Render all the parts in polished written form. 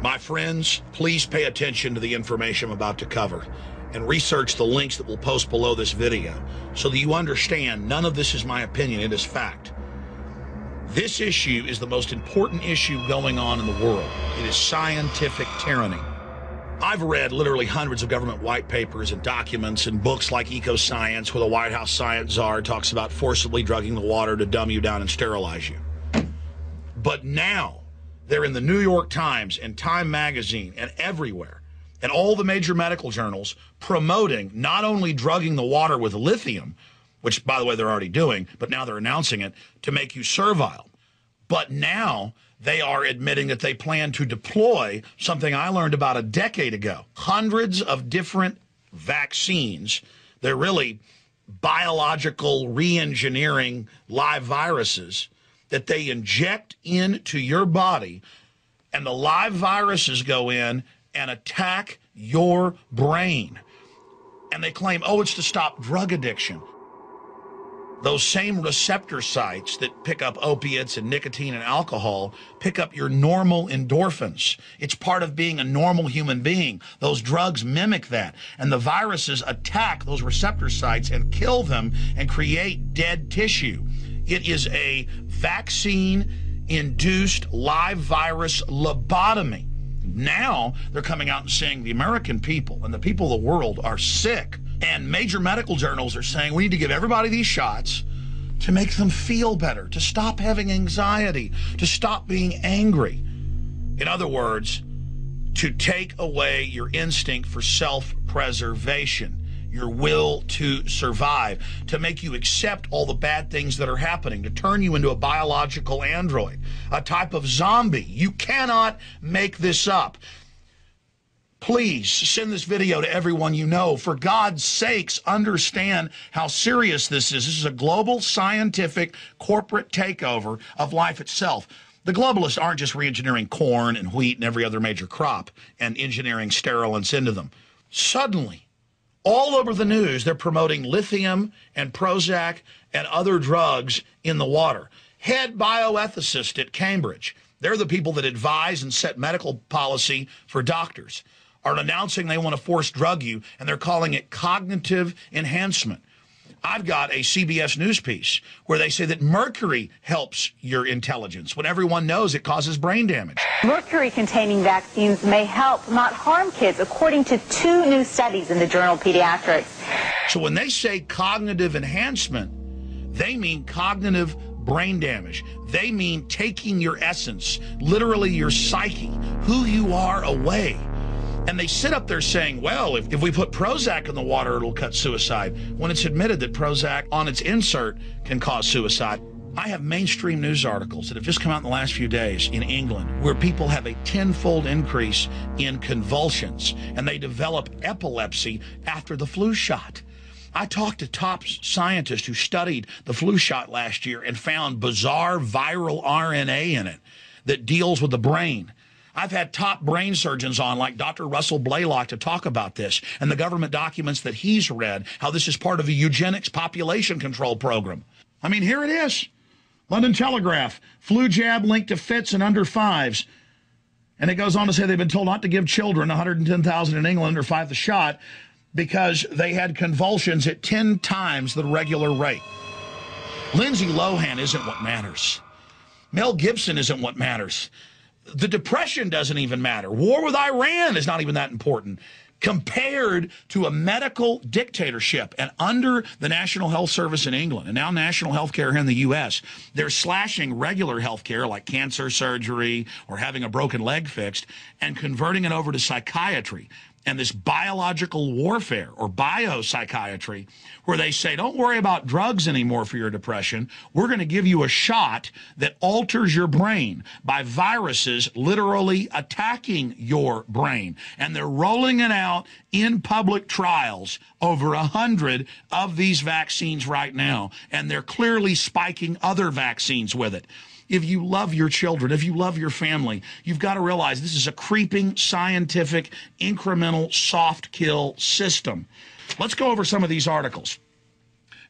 My friends, please pay attention to the information I'm about to cover and research the links that we'll post below this video so that you understand none of this is my opinion, it is fact. This issue is the most important issue going on in the world. It is scientific tyranny. I've read literally hundreds of government white papers and documents and books like Eco-Science, where the White House science czar talks about forcibly drugging the water to dumb you down and sterilize you. But now, they're in the New York Times and Time Magazine and everywhere, and all the major medical journals promoting not only drugging the water with lithium, which, by the way, they're already doing, but now they're announcing it to make you servile. But now they are admitting that they plan to deploy something I learned about a decade ago. Hundreds of different vaccines. They're really biological re-engineering live viruses that they inject into your body, and the live viruses go in and attack your brain. And they claim, oh, it's to stop drug addiction. Those same receptor sites that pick up opiates and nicotine and alcohol pick up your normal endorphins. It's part of being a normal human being. Those drugs mimic that. And the viruses attack those receptor sites and kill them and create dead tissue. It is a vaccine-induced live virus lobotomy. Now they're coming out and saying the American people and the people of the world are sick. And major medical journals are saying we need to give everybody these shots to make them feel better, to stop having anxiety, to stop being angry. In other words, to take away your instinct for self-preservation, your will to survive, to make you accept all the bad things that are happening, to turn you into a biological android, a type of zombie. You cannot make this up. Please send this video to everyone you know. For God's sakes, understand how serious this is. This is a global scientific corporate takeover of life itself. The globalists aren't just re-engineering corn and wheat and every other major crop and engineering sterilants into them. Suddenly, all over the news, they're promoting lithium and Prozac and other drugs in the water. Head bioethicist at Cambridge, they're the people that advise and set medical policy for doctors, are announcing they want to force drug you, and they're calling it cognitive enhancement. I've got a CBS News piece where they say that mercury helps your intelligence when everyone knows it causes brain damage. Mercury-containing vaccines may help, not harm kids, according to 2 new studies in the journal Pediatrics. So when they say cognitive enhancement, they mean cognitive brain damage. They mean taking your essence, literally your psyche, who you are, away. And they sit up there saying, well, if we put Prozac in the water, it'll cut suicide, when it's admitted that Prozac on its insert can cause suicide. I have mainstream news articles that have just come out in the last few days in England where people have a 10-fold increase in convulsions, and they develop epilepsy after the flu shot. I talked to top scientists who studied the flu shot last year and found bizarre viral RNA in it that deals with the brain. I've had top brain surgeons on, like Dr. Russell Blaylock, to talk about this, and the government documents that he's read, how this is part of a eugenics population control program. I mean, here it is. London Telegraph, flu jab linked to fits in under 5s. And it goes on to say they've been told not to give children, 110,000 in England, under 5 the shot because they had convulsions at 10 times the regular rate. Lindsay Lohan isn't what matters. Mel Gibson isn't what matters. The Depression doesn't even matter. War with Iran is not even that important compared to a medical dictatorship. And under the National Health Service in England, and now national health care here in the U.S., they're slashing regular health care like cancer surgery or having a broken leg fixed and converting it over to psychiatry and this biological warfare or biopsychiatry, where they say, don't worry about drugs anymore for your depression. We're going to give you a shot that alters your brain by viruses literally attacking your brain. And they're rolling it out in public trials, over 100 of these vaccines right now. And they're clearly spiking other vaccines with it. If you love your children, if you love your family, you've got to realize this is a creeping, scientific, incremental, soft kill system. Let's go over some of these articles.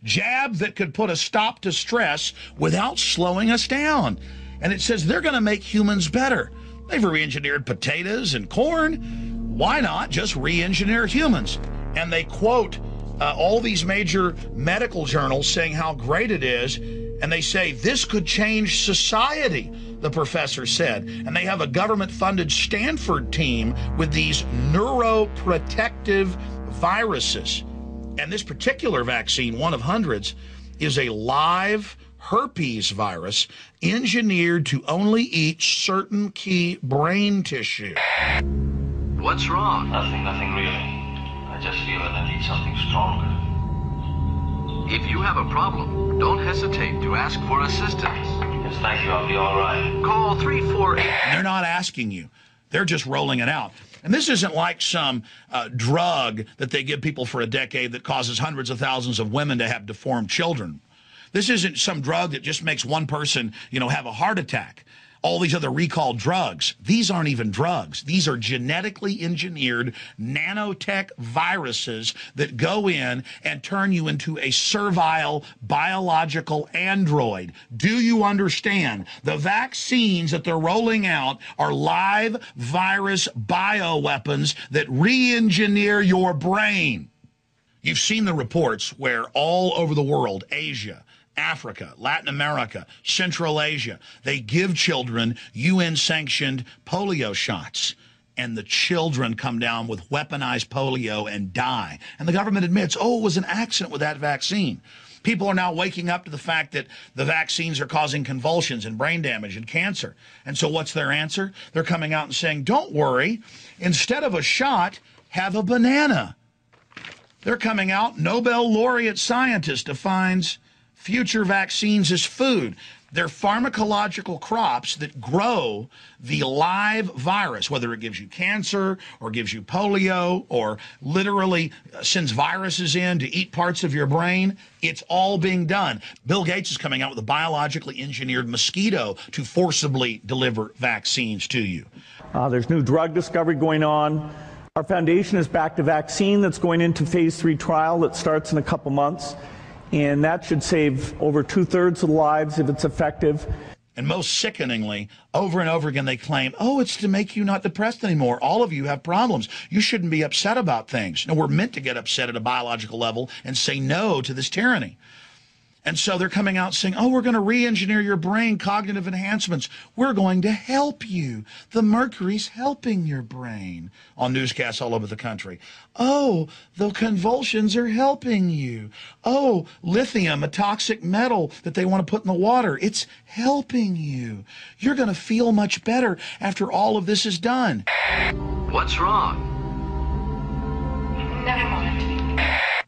Jab that could put a stop to stress without slowing us down. And it says they're going to make humans better. They've re-engineered potatoes and corn. Why not just re-engineer humans? And they quote all these major medical journals saying how great it is. And they say this could change society, the professor said. And they have a government-funded Stanford team with these neuroprotective viruses. And this particular vaccine, one of hundreds, is a live herpes virus engineered to only eat certain key brain tissue. What's wrong? Nothing really. I just feel that I need something stronger. If you have a problem, don't hesitate to ask for assistance. Yes, thank you. I'll be all right. Call 348. They're not asking you. They're just rolling it out. And this isn't like some drug that they give people for a decade that causes hundreds of thousands of women to have deformed children. This isn't some drug that just makes one person, have a heart attack. All these other recalled drugs. These aren't even drugs. These are genetically engineered nanotech viruses that go in and turn you into a servile biological android. Do you understand? The vaccines that they're rolling out are live virus bioweapons that re-engineer your brain. You've seen the reports where all over the world, Asia, Africa, Latin America, Central Asia, they give children UN-sanctioned polio shots, and the children come down with weaponized polio and die. And the government admits, it was an accident with that vaccine. People are now waking up to the fact that the vaccines are causing convulsions and brain damage and cancer. And so what's their answer? They're coming out and saying, don't worry, instead of a shot, have a banana. They're coming out, Nobel laureate scientist defines future vaccines as food. They're pharmacological crops that grow the live virus, whether it gives you cancer or gives you polio or literally sends viruses in to eat parts of your brain. It's all being done. Bill Gates is coming out with a biologically engineered mosquito to forcibly deliver vaccines to you. There's new drug discovery going on. Our foundation is backed a vaccine that's going into phase 3 trial that starts in a couple months. And that should save over 2/3 of the lives if it's effective. And most sickeningly, over and over again, they claim, it's to make you not depressed anymore. All of you have problems. You shouldn't be upset about things. No, we're meant to get upset at a biological level and say no to this tyranny. And so they're coming out saying, we're going to re-engineer your brain, cognitive enhancements. We're going to help you. The mercury's helping your brain on newscasts all over the country. The convulsions are helping you. Lithium, a toxic metal that they want to put in the water, it's helping you. You're going to feel much better after all of this is done. What's wrong? Never mind.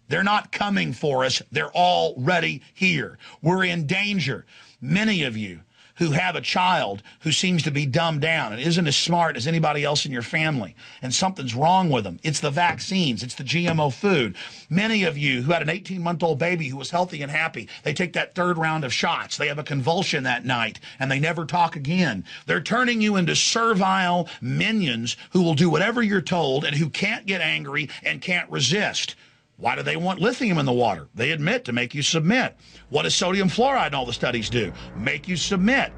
They're not coming for us. They're already here. We're in danger. Many of you who have a child who seems to be dumbed down and isn't as smart as anybody else in your family, and something's wrong with them. It's the vaccines. It's the GMO food. Many of you who had an 18-month-old baby who was healthy and happy, they take that 3rd round of shots. They have a convulsion that night, and they never talk again. They're turning you into servile minions who will do whatever you're told and who can't get angry and can't resist. Why do they want lithium in the water? They admit to make you submit. What does sodium fluoride and all the studies do? Make you submit.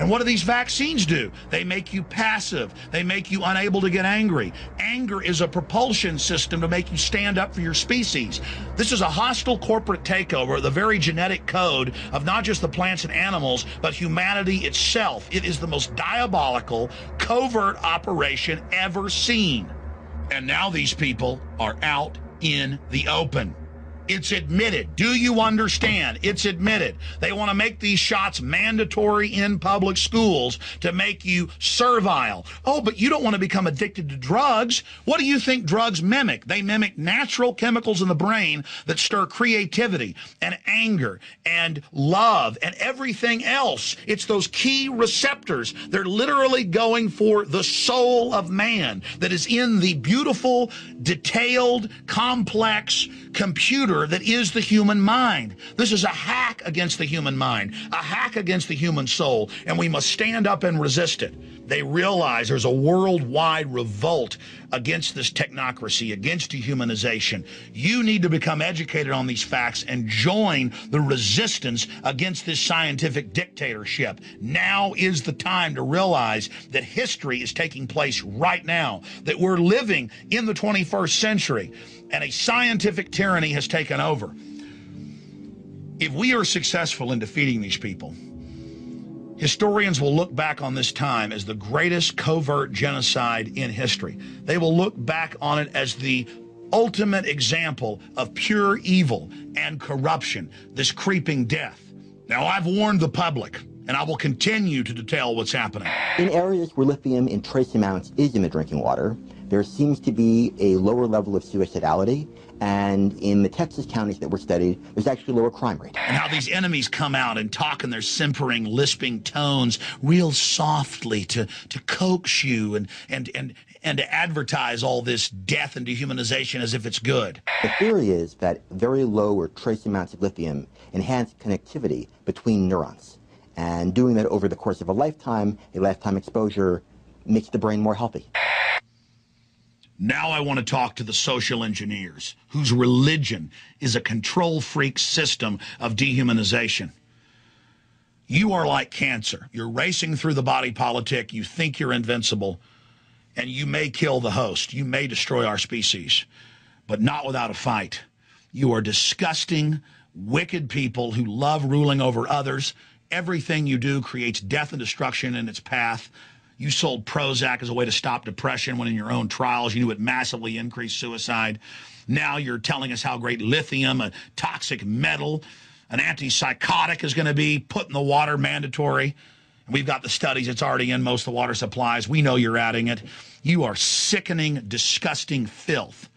And what do these vaccines do? They make you passive. They make you unable to get angry. Anger is a propulsion system to make you stand up for your species. This is a hostile corporate takeover of the very genetic code of not just the plants and animals, but humanity itself. It is the most diabolical, covert operation ever seen. And now these people are out in the open. It's admitted. Do you understand? It's admitted. They want to make these shots mandatory in public schools to make you servile. But you don't want to become addicted to drugs. What do you think drugs mimic? They mimic natural chemicals in the brain that stir creativity and anger and love and everything else. It's those key receptors. They're literally going for the soul of man that is in the beautiful, detailed, complex computer that is the human mind. This is a hack against the human mind, a hack against the human soul, and we must stand up and resist it. They realize there's a worldwide revolt against this technocracy, against dehumanization. You need to become educated on these facts and join the resistance against this scientific dictatorship. Now is the time to realize that history is taking place right now, that we're living in the 21st century, and a scientific tyranny has taken over. If we are successful in defeating these people, historians will look back on this time as the greatest covert genocide in history. They will look back on it as the ultimate example of pure evil and corruption, this creeping death. Now, I've warned the public, and I will continue to detail what's happening. In areas where lithium in trace amounts is in the drinking water, there seems to be a lower level of suicidality, and in the Texas counties that were studied, there's actually a lower crime rate. And how these enemies come out and talk in their simpering, lisping tones real softly to coax you and to advertise all this death and dehumanization as if it's good. The theory is that very low or trace amounts of lithium enhance connectivity between neurons. And doing that over the course of a lifetime exposure, makes the brain more healthy. Now I want to talk to the social engineers, whose religion is a control freak system of dehumanization. You are like cancer. You're racing through the body politic. You think you're invincible, and you may kill the host. You may destroy our species, but not without a fight. You are disgusting, wicked people who love ruling over others. Everything you do creates death and destruction in its path. You sold Prozac as a way to stop depression when in your own trials you knew it massively increased suicide. Now you're telling us how great lithium, a toxic metal, an antipsychotic is going to be put in the water, mandatory. And we've got the studies. It's already in most of the water supplies. We know you're adding it. You are sickening, disgusting filth.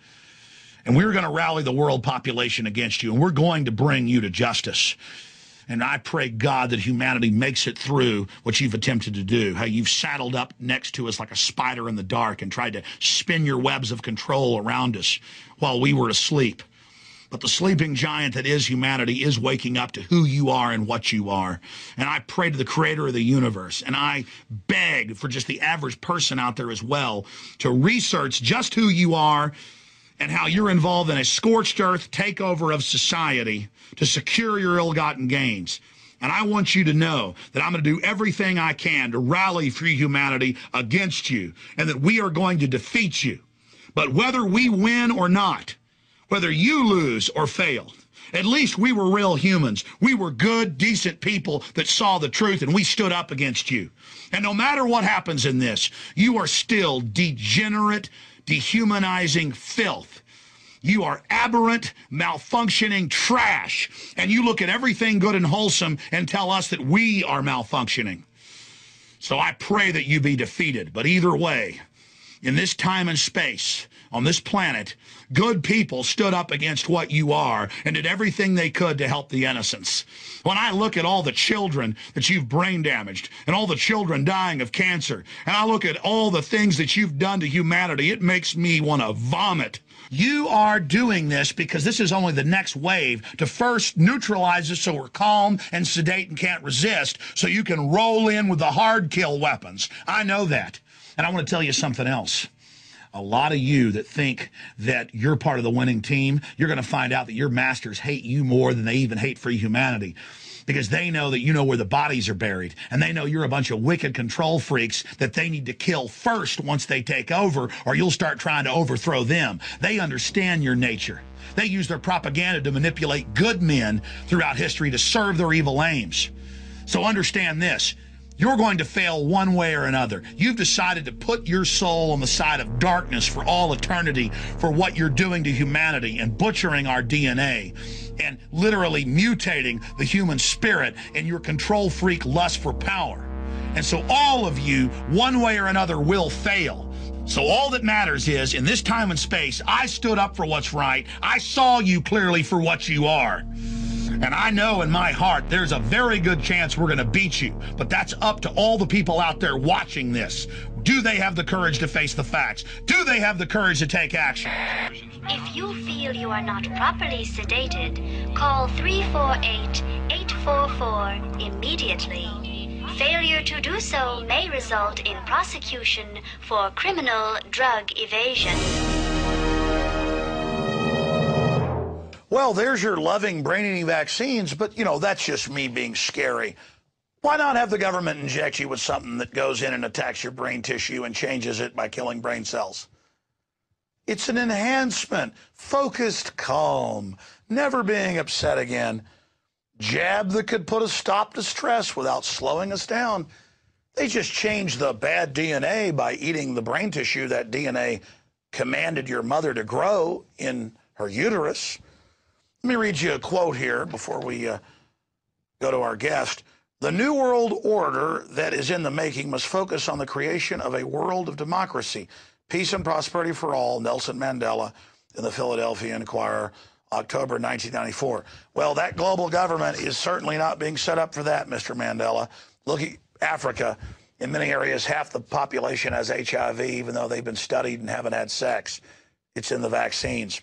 And we're going to rally the world population against you, and we're going to bring you to justice. And I pray, God, that humanity makes it through what you've attempted to do, how you've saddled up next to us like a spider in the dark and tried to spin your webs of control around us while we were asleep. But the sleeping giant that is humanity is waking up to who you are and what you are. And I pray to the creator of the universe, and I beg for just the average person out there as well to research just who you are and how you're involved in a scorched earth takeover of society to secure your ill-gotten gains. And I want you to know that I'm going to do everything I can to rally free humanity against you, and that we are going to defeat you. But whether we win or not, whether you lose or fail, at least we were real humans. We were good, decent people that saw the truth, and we stood up against you. And no matter what happens in this, you are still degenerate, dehumanizing filth. You are aberrant, malfunctioning trash. And you look at everything good and wholesome and tell us that we are malfunctioning. So I pray that you be defeated. But either way, in this time and space, on this planet, good people stood up against what you are and did everything they could to help the innocents. When I look at all the children that you've brain damaged and all the children dying of cancer, and I look at all the things that you've done to humanity, it makes me want to vomit. You are doing this because this is only the next wave to first neutralize us so we're calm and sedate and can't resist, so you can roll in with the hard kill weapons. I know that. And I want to tell you something else. A lot of you that think that you're part of the winning team, you're going to find out that your masters hate you more than they even hate free humanity, because they know that you know where the bodies are buried, and they know you're a bunch of wicked control freaks that they need to kill first once they take over, or you'll start trying to overthrow them. They understand your nature. They use their propaganda to manipulate good men throughout history to serve their evil aims. So understand this. You're going to fail one way or another. You've decided to put your soul on the side of darkness for all eternity for what you're doing to humanity and butchering our DNA and literally mutating the human spirit in your control freak lust for power. And so all of you, one way or another, will fail. So all that matters is, in this time and space, I stood up for what's right. I saw you clearly for what you are. And I know in my heart there's a very good chance we're going to beat you. But that's up to all the people out there watching this. Do they have the courage to face the facts? Do they have the courage to take action? If you feel you are not properly sedated, call 348-844 immediately. Failure to do so may result in prosecution for criminal drug evasion. Well, there's your loving brain-eating vaccines, but, you know, that's just me being scary. Why not have the government inject you with something that goes in and attacks your brain tissue and changes it by killing brain cells? It's an enhancement, focused calm, never being upset again. Jab that could put a stop to stress without slowing us down. They just changed the bad DNA by eating the brain tissue that DNA commanded your mother to grow in her uterus. Let me read you a quote here before we go to our guest. The New World Order that is in the making must focus on the creation of a world of democracy, peace and prosperity for all, Nelson Mandela in the Philadelphia Inquirer, October 1994. Well, that global government is certainly not being set up for that, Mr. Mandela. Look at Africa. In many areas, half the population has HIV, even though they've been studied and haven't had sex. It's in the vaccines.